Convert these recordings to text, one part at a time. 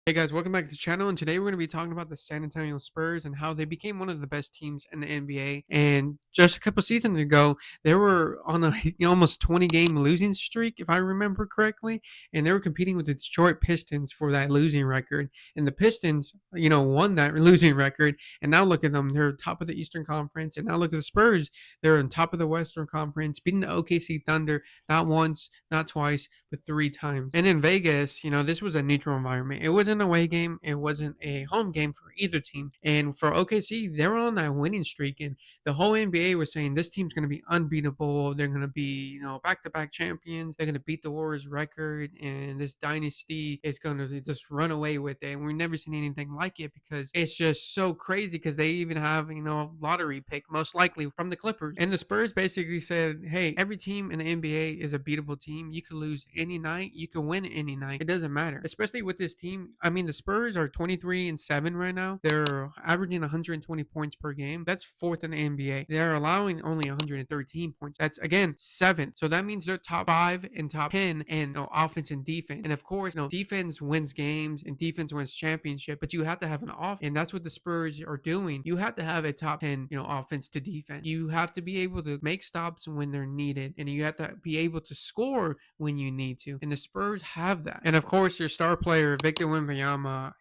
Hey guys, welcome back to the channel. And today we're going to be talking about the San Antonio Spurs and how they became one of the best teams in the NBA. And just a couple seasons ago, they were on a almost 20-game losing streak, if I remember correctly. And they were competing with the Detroit Pistons for that losing record. And the Pistons, won that losing record. And now look at them. They're top of the Eastern Conference. And now look at the Spurs. They're on top of the Western Conference, beating the OKC Thunder not once, not twice, but three times. And in Vegas, this was a neutral environment. It wasn't an away game. It wasn't a home game for either team. And for OKC, they were on that winning streak. And the whole NBA was saying this team's going to be unbeatable. They're going to be, back-to-back champions. They're going to beat the Warriors record. And this dynasty is going to just run away with it. And we've never seen anything like it because it's just so crazy because they even have, a lottery pick, most likely from the Clippers. And the Spurs basically said, hey, every team in the NBA is a beatable team. You could lose any night. You can win any night. It doesn't matter. Especially with this team. I mean, the Spurs are 23-7 right now. They're averaging 120 points per game. That's fourth in the NBA. They're allowing only 113 points. That's again seventh. So that means they're top five and top 10 in offense and defense. And of course, defense wins games and defense wins championship. But you have to have an offense, and that's what the Spurs are doing. You have to have a top 10, offense to defense. You have to be able to make stops when they're needed, and you have to be able to score when you need to. And the Spurs have that. And of course, your star player Victor Wembanyama,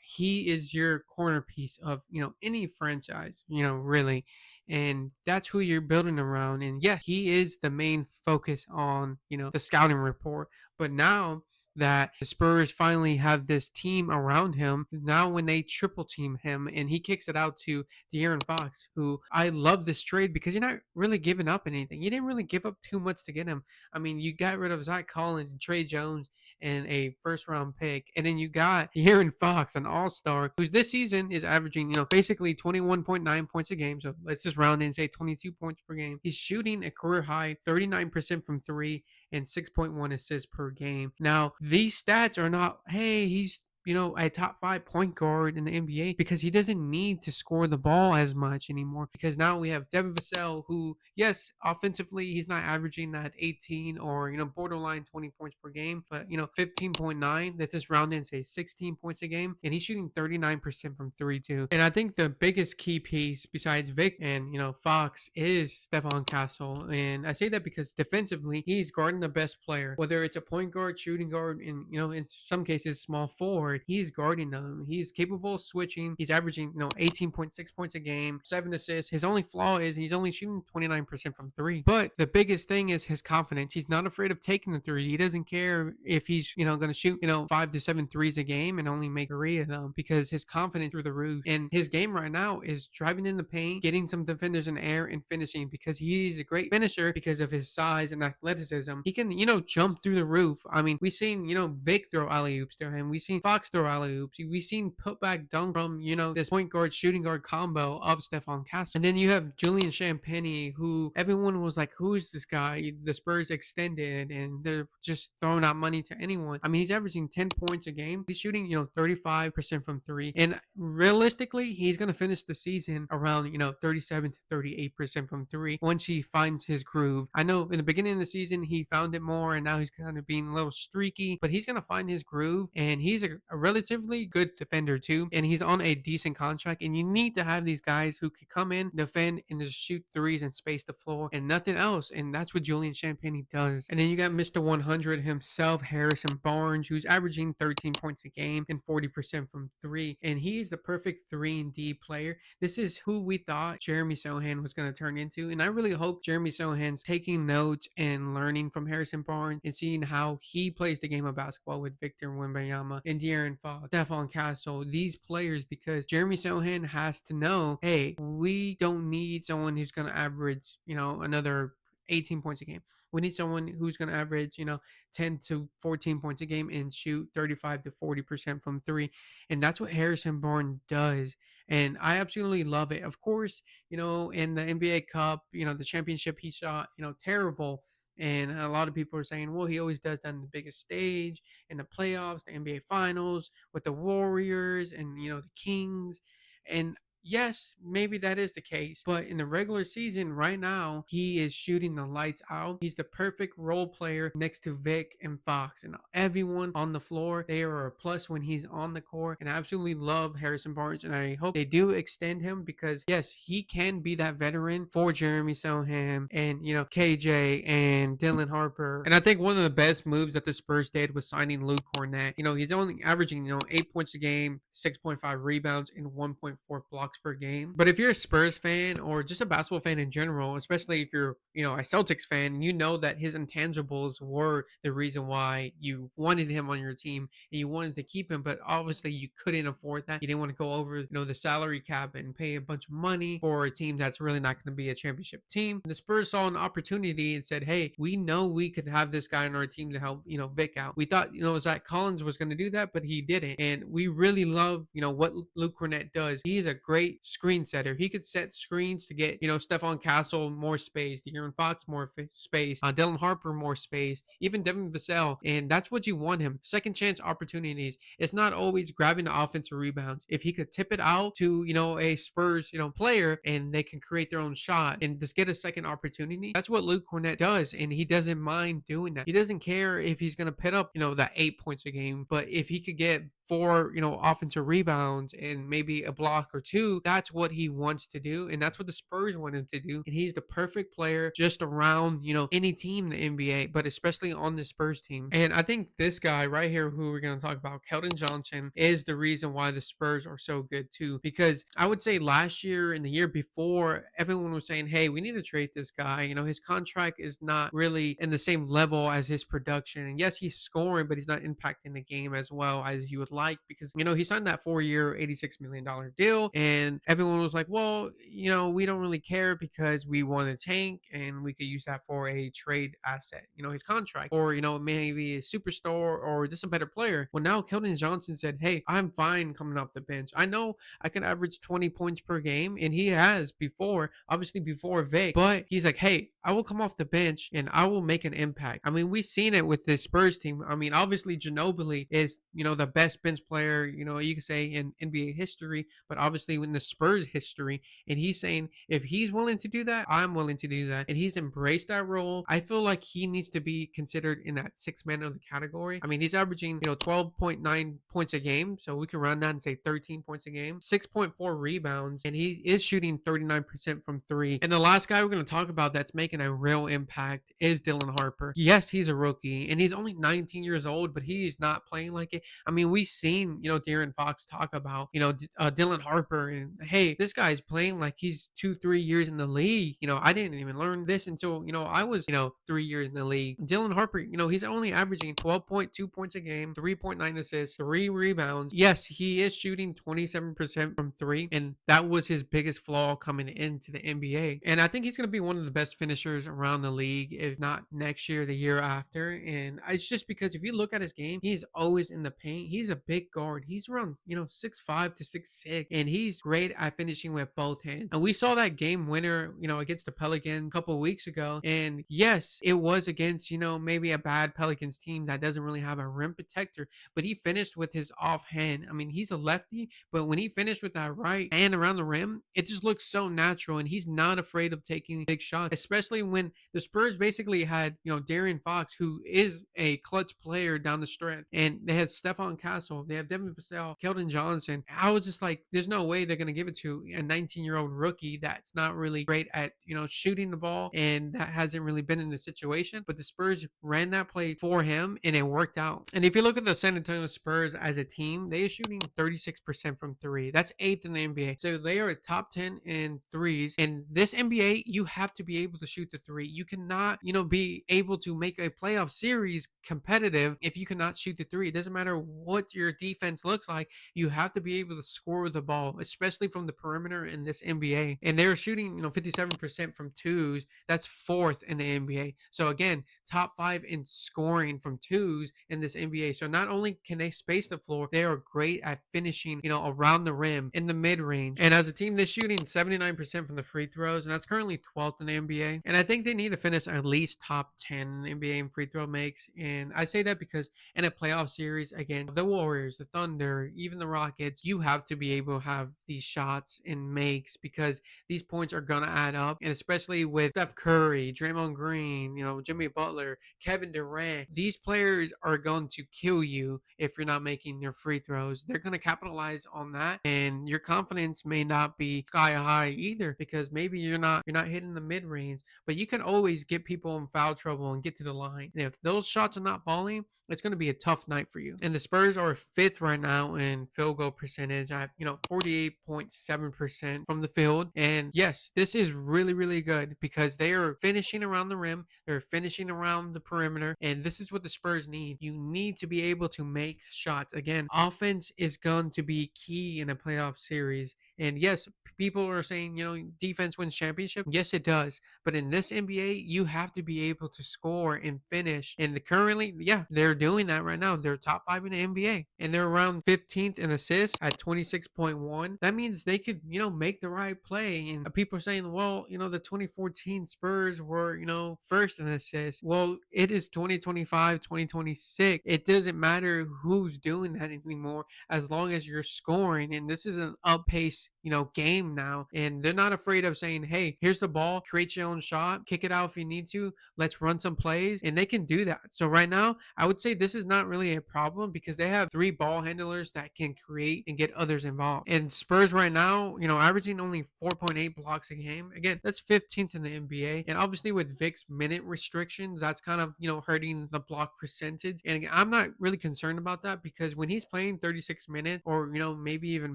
he is your corner piece of any franchise, really. And that's who you're building around. And yes, he is the main focus on the scouting report. But now that the Spurs finally have this team around him. Now, when they triple team him and he kicks it out to De'Aaron Fox, who I love this trade because you're not really giving up anything. You didn't really give up too much to get him. I mean, you got rid of Zach Collins and Trey Jones and a first round pick. And then you got De'Aaron Fox, an all star, who this season is averaging, basically 21.9 points a game. So let's just round in and say 22 points per game. He's shooting a career high 39% from three and 6.1 assists per game. Now, these stats are not, hey, he's a top five point guard in the NBA because he doesn't need to score the ball as much anymore. Because now we have Devin Vassell, who, yes, offensively, he's not averaging that 18 or, borderline 20 points per game, but, 15.9. Let's just round in and say 16 points a game. And he's shooting 39% from three, too. And I think the biggest key piece besides Vic and, Fox is Stephon Castle. And I say that because defensively, he's guarding the best player, whether it's a point guard, shooting guard, and, in some cases, small forward. He's guarding them. He's capable of switching. He's averaging, 18.6 points a game, 7 assists. His only flaw is he's only shooting 29% from three. But the biggest thing is his confidence. He's not afraid of taking the three. He doesn't care if he's, going to shoot, 5 to 7 threes a game and only make three of them because his confidence through the roof. And his game right now is driving in the paint, getting some defenders in the air, and finishing because he's a great finisher because of his size and athleticism. He can, jump through the roof. I mean, we've seen, Vic throw alley oops to him. We've seen Fox throw alley oops. We've seen putback dunk from, this point guard shooting guard combo of Stephon Castle. And then you have Julian Champagnie, who everyone was like, who is this guy? The Spurs extended and they're just throwing out money to anyone. I mean, he's averaging 10 points a game. He's shooting, 35% from three. And realistically, he's going to finish the season around, 37 to 38% from three once he finds his groove. I know in the beginning of the season, he found it more and now he's kind of being a little streaky, but he's going to find his groove. And he's a relatively good defender too. And he's on a decent contract. And you need to have these guys who can come in, defend, and just shoot threes and space the floor and nothing else. And that's what Julian Champagnie does. And then you got Mr. 100 himself, Harrison Barnes, who's averaging 13 points a game and 40% from three. And he is the perfect 3-and-D player. This is who we thought Jeremy Sohan was going to turn into. And I really hope Jeremy Sohan's taking notes and learning from Harrison Barnes and seeing how he plays the game of basketball with Victor Wembanyama and De'Aaron Fox, Stephon Castle, these players, because Jeremy Sohan has to know, hey, we don't need someone who's going to average, another 18 points a game. We need someone who's going to average, 10 to 14 points a game and shoot 35 to 40% from three. And that's what Harrison Barnes does. And I absolutely love it. Of course, in the NBA Cup, the championship he shot, terrible. And a lot of people are saying, well, he always does that on the biggest stage in the playoffs, the NBA Finals with the Warriors and, the Kings. And Yes, maybe that is the case, but in the regular season right now, he is shooting the lights out. He's the perfect role player next to Vic and Fox and everyone on the floor. They are a plus when he's on the court, and I absolutely love Harrison Barnes, and I hope they do extend him because yes, he can be that veteran for Jeremy Sohan and KJ and Dylan Harper. And I think one of the best moves that the Spurs did was signing Luke Cornett. He's only averaging 8 points a game, 6.5 rebounds, and 1.4 blocks per game. But if you're a Spurs fan or just a basketball fan in general, especially if you're a Celtics fan, you know that his intangibles were the reason why you wanted him on your team and you wanted to keep him. But obviously you couldn't afford that. You didn't want to go over the salary cap and pay a bunch of money for a team that's really not going to be a championship team. And the Spurs saw an opportunity and said, hey, we know we could have this guy on our team to help Vic out. We thought Zach Collins was going to do that, but he didn't. And we really love what Luke Cornett does. He's a great screen setter. He could set screens to get Stephon Castle more space, De'Aaron Fox more space, Dylan Harper more space, even Devin Vassell. And that's what you want him. Second chance opportunities. It's not always grabbing the offensive rebounds. If he could tip it out to a Spurs player and they can create their own shot and just get a second opportunity, that's what Luke Cornett does, and he doesn't mind doing that. He doesn't care if he's going to put up that 8 points a game, but if he could get 4 offensive rebounds and maybe a block or two, that's what he wants to do, and that's what the Spurs want him to do. And he's the perfect player just around any team in the NBA, but especially on the Spurs team. And I think this guy right here, who we're going to talk about, Keldon Johnson, is the reason why the Spurs are so good too, because I would say last year and the year before, everyone was saying, hey, we need to trade this guy. His contract is not really in the same level as his production, and yes, he's scoring, but he's not impacting the game as well as you would like, because he signed that 4-year $86 million deal, and everyone was like, well, we don't really care because we want a tank and we could use that for a trade asset, his contract, or maybe a superstar or just a better player. Well, now Keldon Johnson said, hey, I'm fine coming off the bench. I know I can average 20 points per game, and he has before, obviously before Vic, but he's like, hey, I will come off the bench and I will make an impact. I mean, we've seen it with this Spurs team. I mean, obviously Ginobili is the best bench player you could say in NBA history, but obviously in the Spurs history. And he's saying if he's willing to do that, I'm willing to do that, and he's embraced that role. I feel like he needs to be considered in that sixth man of the category. I mean, he's averaging 12.9 points a game, so we can run that and say 13 points a game, 6.4 rebounds, and he is shooting 39% from three. And the last guy we're going to talk about that's making a real impact is Dylan Harper. Yes, he's a rookie and he's only 19 years old, but he's not playing like it. I mean, we've seen De'Aaron Fox talk about Dylan Harper, and hey, this guy's playing like he's 2-3 years in the league. I didn't even learn this until I was 3 years in the league. Dylan Harper, he's only averaging 12.2 points a game, 3.9 assists, 3 rebounds. Yes, he is shooting 27% from three, and that was his biggest flaw coming into the NBA. And I think he's going to be one of the best finishers around the league, if not next year, the year after. And it's just because if you look at his game, he's always in the paint. He's a big guard. He's around 6'5" to 6'6", and he's great at finishing with both hands. And we saw that game winner against the Pelicans a couple weeks ago. And yes, it was against maybe a bad Pelicans team that doesn't really have a rim protector, but he finished with his offhand. I mean, he's a lefty, but when he finished with that right hand around the rim, it just looks so natural, and he's not afraid of taking big shots, especially when the Spurs basically had De'Aaron Fox, who is a clutch player down the stretch, and they had Stephon Castle, they have Devin Vassell, Keldon Johnson. I was just like, there's no way they're going to give it to a 19-year-old rookie that's not really great at shooting the ball, and that hasn't really been in the situation. But the Spurs ran that play for him, and it worked out. And if you look at the San Antonio Spurs as a team, they are shooting 36% from three. That's 8th in the NBA. So they are a top 10 in threes. And this NBA, you have to be able to shoot the three. You cannot, be able to make a playoff series competitive if you cannot shoot the three. It doesn't matter what your defense looks like. You have to be able to score the ball, especially from the perimeter in this NBA. And they're shooting, 57% from twos. That's 4th in the NBA. So again, top 5 in scoring from twos in this NBA. So not only can they space the floor, they are great at finishing, around the rim in the mid range. And as a team, they're shooting 79% from the free throws, and that's currently 12th in the NBA. And I think they need to finish at least top 10 in the NBA in free throw makes. And I say that because in a playoff series, again, they will Warriors, the Thunder, even the Rockets, you have to be able to have these shots and makes because these points are gonna add up. And especially with Steph Curry, Draymond Green, Jimmy Butler, Kevin Durant, these players are going to kill you if you're not making your free throws. They're gonna capitalize on that, and your confidence may not be sky high either because maybe you're not hitting the mid range, but you can always get people in foul trouble and get to the line. And if those shots are not falling, it's going to be a tough night for you. And the Spurs are fifth right now in field goal percentage at 48.7% from the field. And yes, this is really, really good because they are finishing around the rim, they're finishing around the perimeter, and this is what the Spurs need. You need to be able to make shots. Again, offense is going to be key in a playoff series. And yes, people are saying, defense wins championship. Yes, it does. But in this NBA, you have to be able to score and finish. And currently, yeah, they're doing that right now. They're top five in the NBA, and they're around 15th in assists at 26.1. That means they could, make the right play. And people are saying, well, the 2014 Spurs were, first in assists. Well, it is 2025, 2026. It doesn't matter who's doing that anymore as long as you're scoring. And this is an up pace, game now. And they're not afraid of saying, hey, here's the ball, create your own shot, kick it out if you need to. Let's run some plays. And they can do that. So right now, I would say this is not really a problem because they have three ball handlers that can create and get others involved. And Spurs right now, averaging only 4.8 blocks a game. Again, that's 15th in the NBA. And obviously with Vic's minute restrictions, that's kind of, hurting the block percentage. And again, I'm not really concerned about that because when he's playing 36 minutes or, maybe even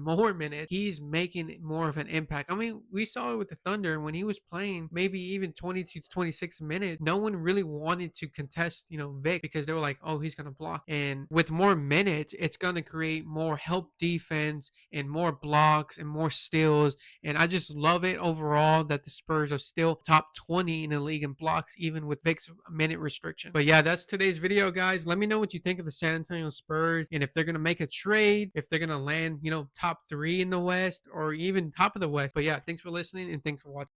more minutes, he's making more of an impact. I mean, we saw it with the Thunder when he was playing maybe even 22 to 26 minutes. No one really wanted to contest, Vic because they were like, oh, he's going to block. And with more minutes, it's going to create more help defense and more blocks and more steals. And I just love it overall that the Spurs are still top 20 in the league in blocks, even with Vic's minute restriction. But yeah, that's today's video, guys. Let me know what you think of the San Antonio Spurs and if they're going to make a trade, if they're going to land, top three in the West or even top of the West. But yeah, thanks for listening and thanks for watching.